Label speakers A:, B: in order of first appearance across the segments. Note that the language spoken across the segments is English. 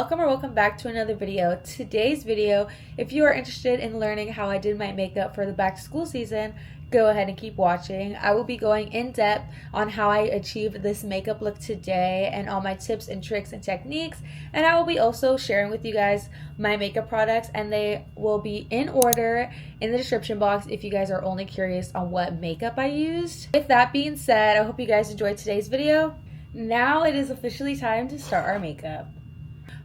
A: welcome or welcome back to another video. Today's video, if you are interested in learning how I did my makeup for the back to school season, go ahead and keep watching. I will be going in depth on how I achieved this makeup look today and all my tips and tricks and techniques, and I will be also sharing with you guys my makeup products, and they will be in order in the description box if you guys are only curious on what makeup I used. With that being said, I hope you guys enjoyed today's video. Now it is officially time to start our makeup.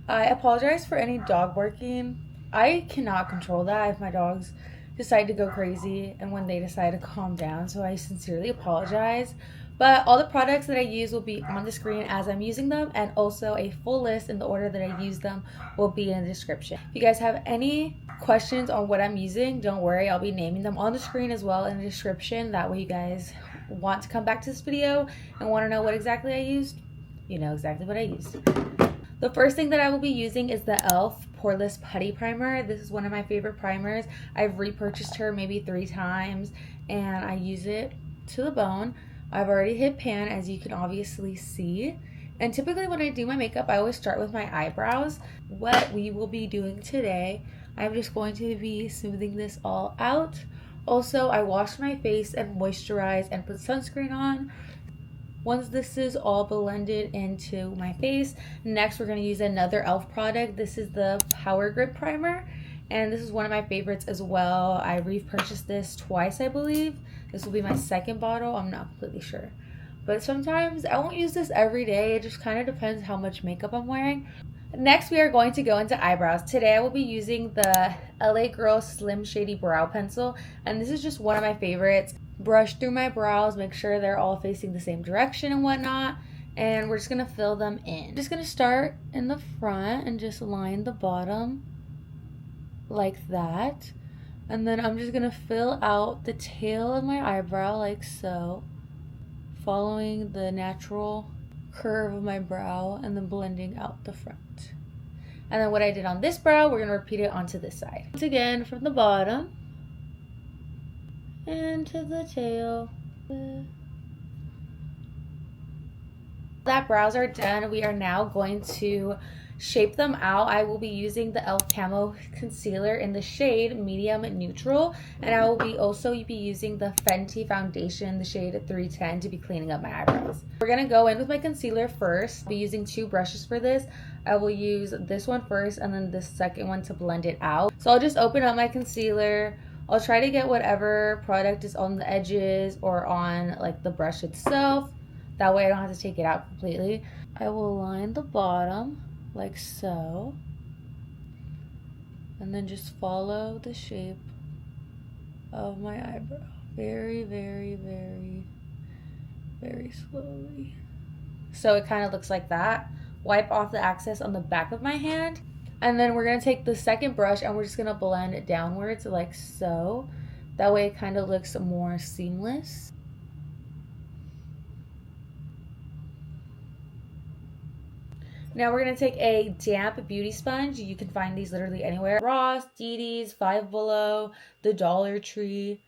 A: I apologize for any dog barking. I cannot control that if my dogs decide to go crazy and when they decide to calm down, so I sincerely apologize. But all the products that I use will be on the screen as I'm using them, and also a full list in the order that I use them will be in the description. If you guys have any questions on what I'm using, don't worry, I'll be naming them on the screen as well in the description. That way you guys want to come back to this video and want to know what exactly I used, you know exactly what I used. The first thing that I will be using is the e.l.f. Poreless Putty Primer. This is one of my favorite primers. I've repurchased her maybe 3 times and I use it to the bone. I've already hit pan, as you can obviously see. And typically when I do my makeup, I always start with my eyebrows. What we will be doing today, I'm just going to be smoothing this all out. Also, I wash my face and moisturize and put sunscreen on. Once this is all blended into my face, next we're going to use another e.l.f. product. This is the Power Grip Primer, and this is one of my favorites as well. I repurchased this twice, I believe. This will be my second bottle. I'm not completely sure. But sometimes I won't use this every day. It just kind of depends how much makeup I'm wearing. Next, we are going to go into eyebrows. Today, I will be using the LA Girl Slim Shady Brow Pencil, and this is just one of my favorites. Brush through my brows, make sure they're all facing the same direction and whatnot, and we're just going to fill them in. Just going to start in the front and just line the bottom like that, and then I'm just going to fill out the tail of my eyebrow like so, following the natural curve of my brow and then blending out the front. And then what I did on this brow, we're going to repeat it onto this side. Once again, from the bottom and to the tail. That brows are done, we are now going to shape them out. I will be using the e.l.f. Camo Concealer in the shade Medium Neutral, and I will be also be using the Fenty Foundation, the shade 310, to be cleaning up my eyebrows. We're going to go in with my concealer first. I'll be using 2 brushes for this. I will use this one first and then this second one to blend it out. So I'll just open up my concealer. I'll try to get whatever product is on the edges or on like the brush itself. That way I don't have to take it out completely. I will line the bottom like so, and then just follow the shape of my eyebrow very, very, very, very slowly. So it kind of looks like that. Wipe off the excess on the back of my hand, and then we're going to take the second brush and we're just going to blend it downwards like so. That way it kind of looks more seamless. Now we're going to take a damp beauty sponge. You can find these literally anywhere. Ross, Didi's, VLLO, the Dollar Tree.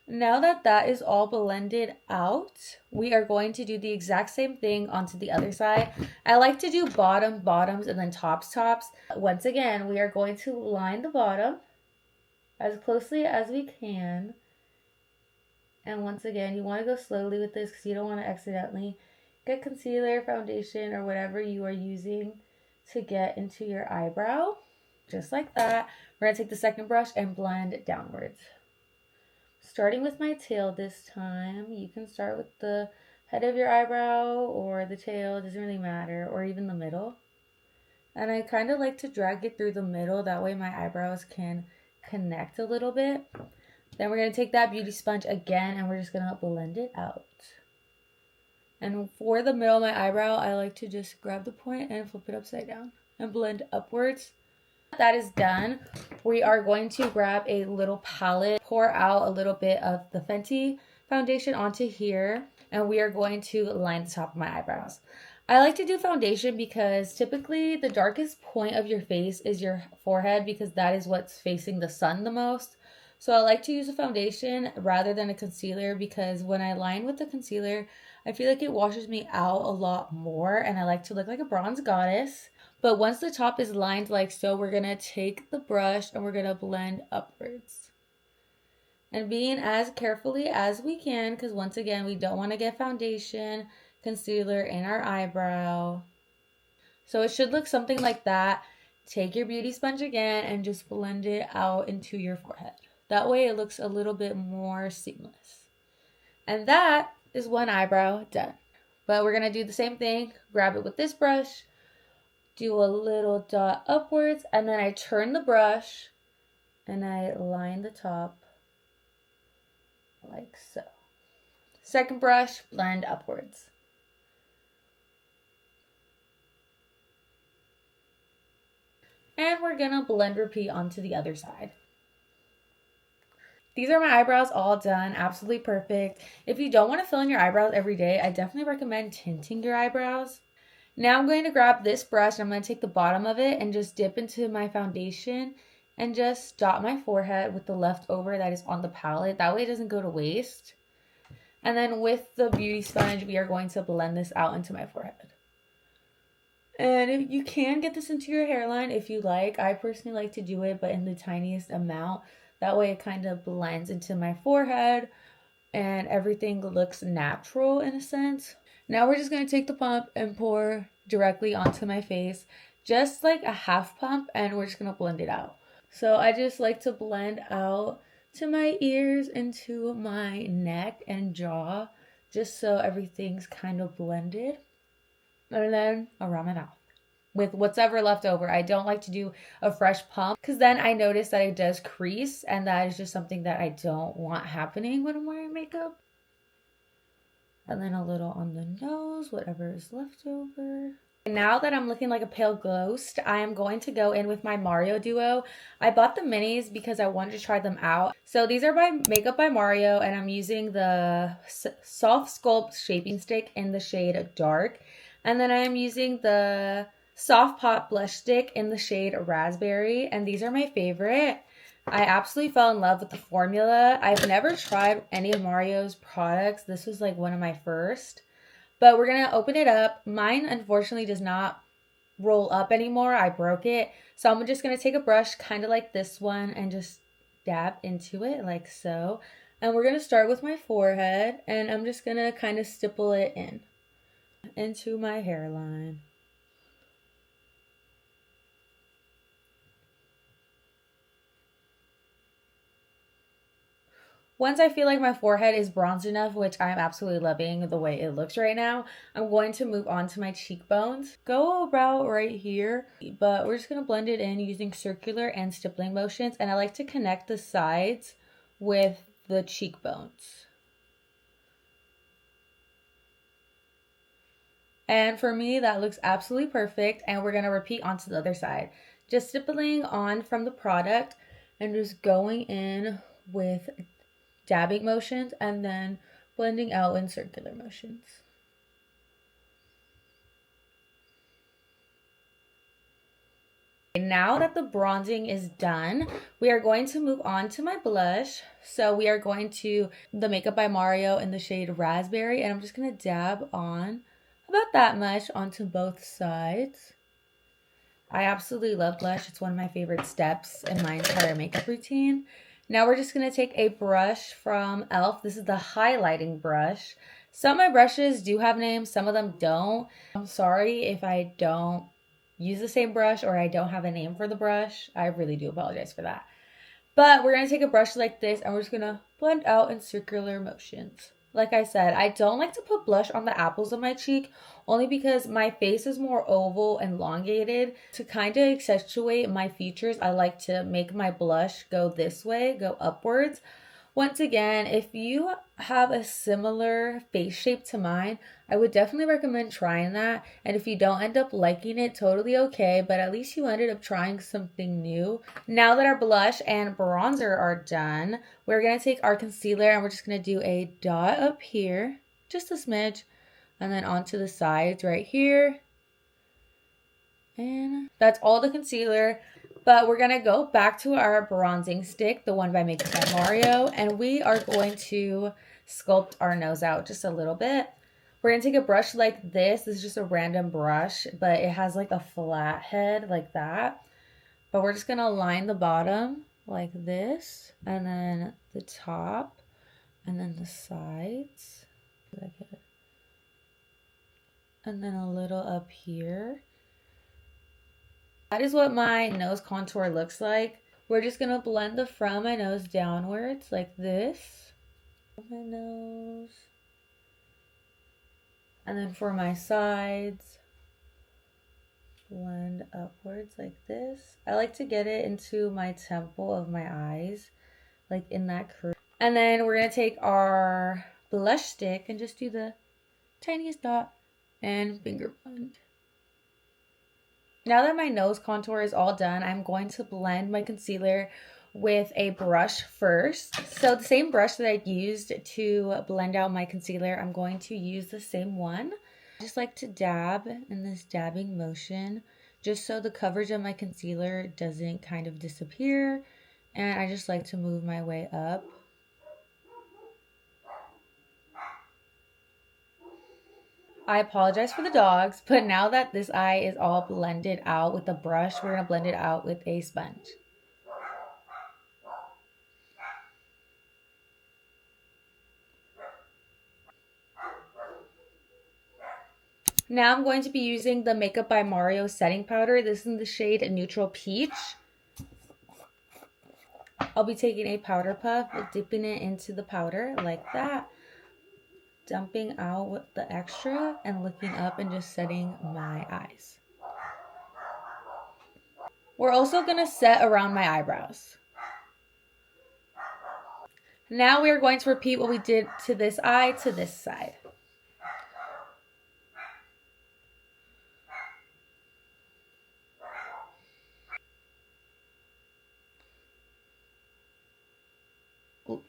A: Now that that is all blended out, we are going to do the exact same thing onto the other side. I like to do bottoms, and then tops. Once again, we are going to line the bottom as closely as we can. And once again, you want to go slowly with this because you don't want to accidentally get concealer, foundation, or whatever you are using to get into your eyebrow. Just like that. We're going to take the second brush and blend it downwards. Starting with my tail this time. You can start with the head of your eyebrow or the tail, it doesn't really matter, or even the middle. And I kind of like to drag it through the middle, that way my eyebrows can connect a little bit. Then we're going to take that beauty sponge again and we're just going to blend it out. And for the middle of my eyebrow, I like to just grab the point and flip it upside down and blend upwards. That is done. We are going to grab a little palette, pour out a little bit of the Fenty foundation onto here, and we are going to line the top of my eyebrows. I like to do foundation because typically the darkest point of your face is your forehead, because that is what's facing the sun the most. So I like to use a foundation rather than a concealer, because when I line with the concealer, I feel like it washes me out a lot more, and I like to look like a bronze goddess. But once the top is lined like so, we're going to take the brush and we're going to blend upwards. And being as carefully as we can, because once again, we don't want to get foundation, concealer in our eyebrow. So it should look something like that. Take your beauty sponge again and just blend it out into your forehead. That way it looks a little bit more seamless. And that is one eyebrow done. But we're going to do the same thing. Grab it with this brush, do a little dot upwards, and then I turn the brush and I line the top like so. Second brush, blend upwards. And we're gonna blend repeat onto the other side. These are my eyebrows all done, absolutely perfect. If you don't want to fill in your eyebrows every day, I definitely recommend tinting your eyebrows. Now I'm going to grab this brush and I'm going to take the bottom of it and just dip into my foundation and just dot my forehead with the leftover that is on the palette. That way it doesn't go to waste. And then with the beauty sponge, we are going to blend this out into my forehead. And you can get this into your hairline if you like. I personally like to do it, but in the tiniest amount. That way it kind of blends into my forehead and everything looks natural in a sense. Now we're just going to take the pump and pour directly onto my face, just like a half pump, and we're just going to blend it out. So I just like to blend out to my ears, into my neck and jaw, just so everything's kind of blended. And then around my mouth with what's ever left over. I don't like to do a fresh pump because then I notice that it does crease, and that is just something that I don't want happening when I'm wearing makeup. And then a little on the nose, whatever is left over. Now that I'm looking like a pale ghost, I am going to go in with my Mario duo. I bought the minis because I wanted to try them out. So these are by Makeup by Mario, and I'm using the Soft Sculpt Shaping Stick in the shade Dark. And then I am using the Soft Pop Blush Stick in the shade Raspberry, and these are my favorite. I absolutely fell in love with the formula. I've never tried any of Mario's products. This was like one of my first. But we're going to open it up. Mine, unfortunately, does not roll up anymore. I broke it. So I'm just going to take a brush kind of like this one and just dab into it like so. And we're going to start with my forehead. And I'm just going to kind of stipple it in into my hairline. Once I feel like my forehead is bronzed enough, which I'm absolutely loving the way it looks right now, I'm going to move on to my cheekbones. Go about right here, but we're just going to blend it in using circular and stippling motions. And I like to connect the sides with the cheekbones. And for me, that looks absolutely perfect. And we're going to repeat onto the other side. Just stippling on from the product and just going in with dabbing motions and then blending out in circular motions. Now that the bronzing is done, we are going to move on to my blush. So we are going to the Makeup by Mario in the shade Raspberry, and I'm just going to dab on about that much onto both sides. I absolutely love blush. It's one of my favorite steps in my entire makeup routine. Now we're just going to take a brush from e.l.f. This is the highlighting brush. Some of my brushes do have names, some of them don't. I'm sorry if I don't use the same brush or I don't have a name for the brush. I really do apologize for that. But we're going to take a brush like this and we're just going to blend out in circular motions. Like I said, I don't like to put blush on the apples of my cheek only because my face is more oval and elongated. To kind of accentuate my features, I like to make my blush go this way, go upwards. Once again, if you have a similar face shape to mine, I would definitely recommend trying that. And if you don't end up liking it, totally okay, but at least you ended up trying something new. Now that our blush and bronzer are done, we're going to take our concealer and we're just going to do a dot up here, just a smidge, and then onto the sides right here. And that's all the concealer. But we're going to go back to our bronzing stick, the one by Makeup by Mario, and we are going to sculpt our nose out just a little bit. We're going to take a brush like this. This is just a random brush, but it has like a flat head like that. But we're just going to line the bottom like this, and then the top, and then the sides. And then a little up here. That is what my nose contour looks like. We're just going to blend the front of my nose downwards like this. My nose. And then for my sides, blend upwards like this. I like to get it into my temple of my eyes, like in that curve. And then we're going to take our blush stick and just do the tiniest dot and finger blend. Now that my nose contour is all done, I'm going to blend my concealer with a brush first. So the same brush that I used to blend out my concealer, I'm going to use the same one. I just like to dab in this dabbing motion, just so the coverage of my concealer doesn't kind of disappear. And I just like to move my way up. I apologize for the dogs, but now that this eye is all blended out with the brush, we're going to blend it out with a sponge. Now I'm going to be using the Makeup by Mario setting powder. This is in the shade Neutral Peach. I'll be taking a powder puff, dipping it into the powder like that, dumping out the extra and looking up and just setting my eyes. We're also going to set around my eyebrows. Now we are going to repeat what we did to this eye to this side.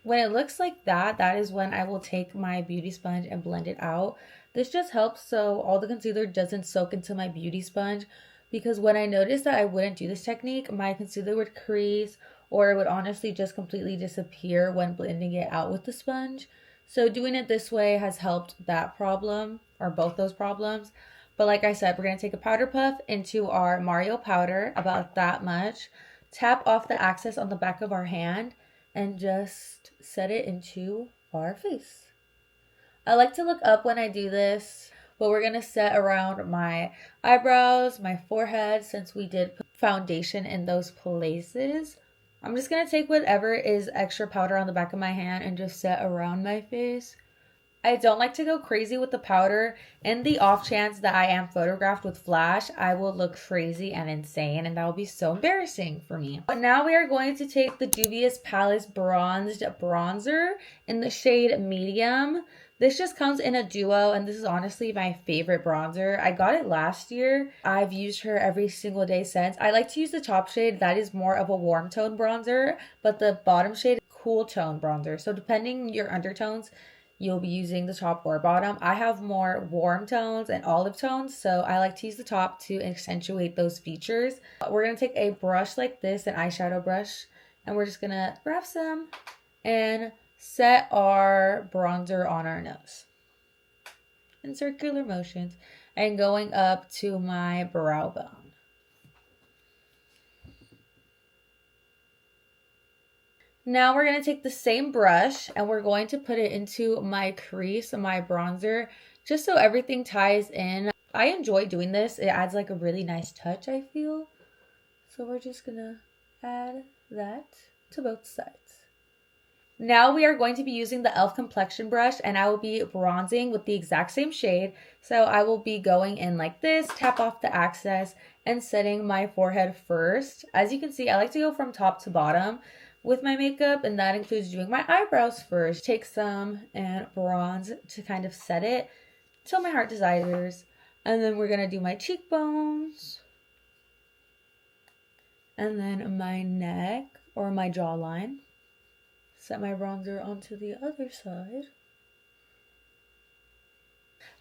A: When it looks like that, that is when I will take my beauty sponge and blend it out. This just helps so all the concealer doesn't soak into my beauty sponge, because when I noticed that I wouldn't do this technique, my concealer would crease or it would honestly just completely disappear when blending it out with the sponge. So doing it this way has helped that problem, or both those problems. But like I said, we're going to take a powder puff into our Mario powder, about that much, tap off the excess on the back of our hand, and just set it into our face. I like to look up when I do this, but we're going to set around my eyebrows, my forehead, since we did put foundation in those places. I'm just going to take whatever is extra powder on the back of my hand and just set around my face. I don't like to go crazy with the powder. In the off chance that I am photographed with flash, I will look crazy and insane, and that will be so embarrassing for me. But now we are going to take the Juvia's Palace Bronzed Bronzer in the shade Medium. This just comes in a duo, and this is honestly my favorite bronzer. I got it last year. I've used her every single day since. I like to use the top shade. That is more of a warm tone bronzer, but the bottom shade is cool tone bronzer. So depending your undertones, you'll be using the top or bottom. I have more warm tones and olive tones, so I like to use the top to accentuate those features. We're going to take a brush like this, an eyeshadow brush, and we're just going to grab some and set our bronzer on our nose in circular motions and going up to my brow bone. Now we're going to take the same brush and we're going to put it into my crease, my bronzer, just so everything ties in. I enjoy doing this. It adds like a really nice touch, I feel. So we're just going to add that to both sides. Now we are going to be using the e.l.f. complexion brush, and I will be bronzing with the exact same shade. So I will be going in like this, tap off the excess, and setting my forehead first. As you can see, I like to go from top to bottom with my makeup, and that includes doing my eyebrows first. Take some and bronze to kind of set it till my heart desires. And then we're going to do my cheekbones. And then my neck or my jawline. Set my bronzer onto the other side.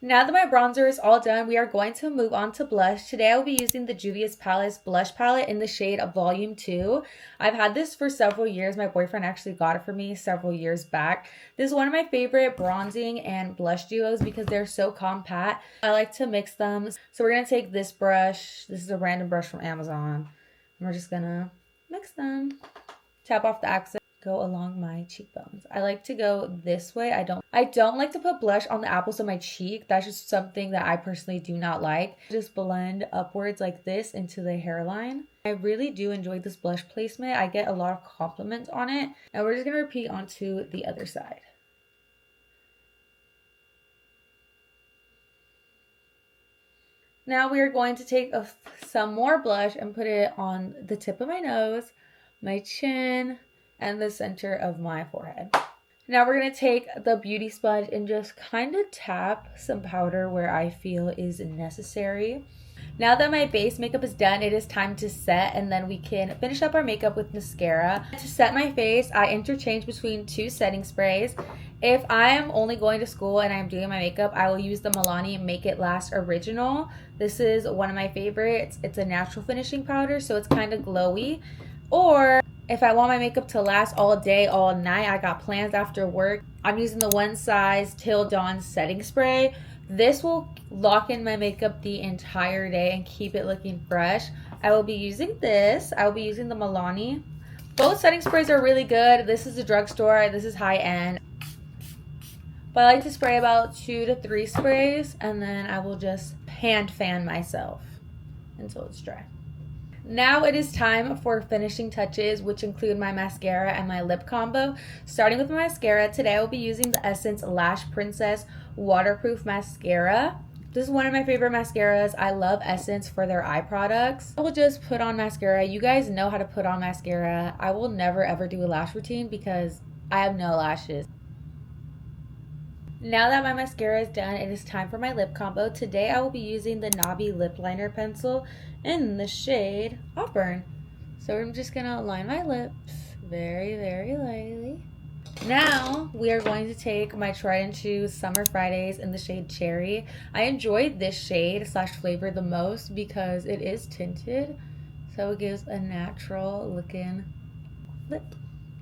A: Now that my bronzer is all done, we are going to move on to blush. Today I will be using the Juvia's Palace blush palette in the shade of Volume 2. I've had this for several years. My boyfriend actually got it for me several years back. This is one of my favorite bronzing and blush duos because they're so compact. I like to mix them. So we're going to take this brush. This is a random brush from Amazon. And we're just going to mix them. Tap off the accent. Go along my cheekbones. I like to go this way. I don't like to put blush on the apples of my cheek. That's just something that I personally do not like. Just blend upwards like this into the hairline. I really do enjoy this blush placement. I get a lot of compliments on it. And we're just going to repeat onto the other side. Now we are going to take some more blush and put it on the tip of my nose, my chin, and the center of my forehead. Now we're going to take the beauty sponge and just kind of tap some powder where I feel is necessary. Now that my base makeup is done, it is time to set, and then we can finish up our makeup with mascara. To set my face, I interchange between two setting sprays. If I am only going to school and I'm doing my makeup, I will use the Milani Make It Last Original. This is one of my favorites. It's a natural finishing powder, so it's kind of glowy. Or if I want my makeup to last all day, all night, I got plans after work, I'm using the One Size Till Dawn setting spray. This will lock in my makeup the entire day and keep it looking fresh. I will be using this. I will be using the Milani. Both setting sprays are really good. This is a drugstore. This is high end. But I like to spray about 2 to 3 sprays, and then I will just hand fan myself until it's dry. Now it is time for finishing touches, which include my mascara and my lip combo. Starting with my mascara, today I will be using the Essence Lash Princess Waterproof Mascara. This is one of my favorite mascaras. I love Essence for their eye products. I will just put on mascara. You guys know how to put on mascara. I will never ever do a lash routine because I have no lashes. Now that my mascara is done, it is time for my lip combo. Today I will be using the Nabi lip liner pencil in the shade Auburn. So I'm just going to line my lips very, very lightly. Now we are going to take my tried and true Summer Fridays in the shade Cherry. I enjoy this shade / flavor the most because it is tinted. So it gives a natural looking lip.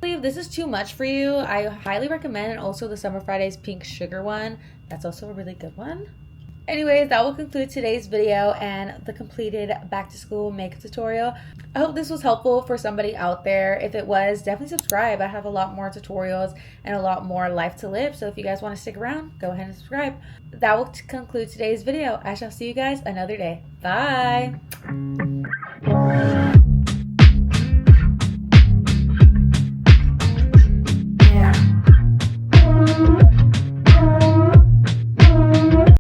A: If this is too much for you, I highly recommend, and also the Summer Fridays Pink Sugar one. That's also a really good one. Anyways, that will conclude today's video and the completed back to school makeup tutorial. I hope this was helpful for somebody out there. If it was, definitely subscribe. I have a lot more tutorials and a lot more life to live. So if you guys want to stick around, go ahead and subscribe. That will conclude today's video. I shall see you guys another day. Bye.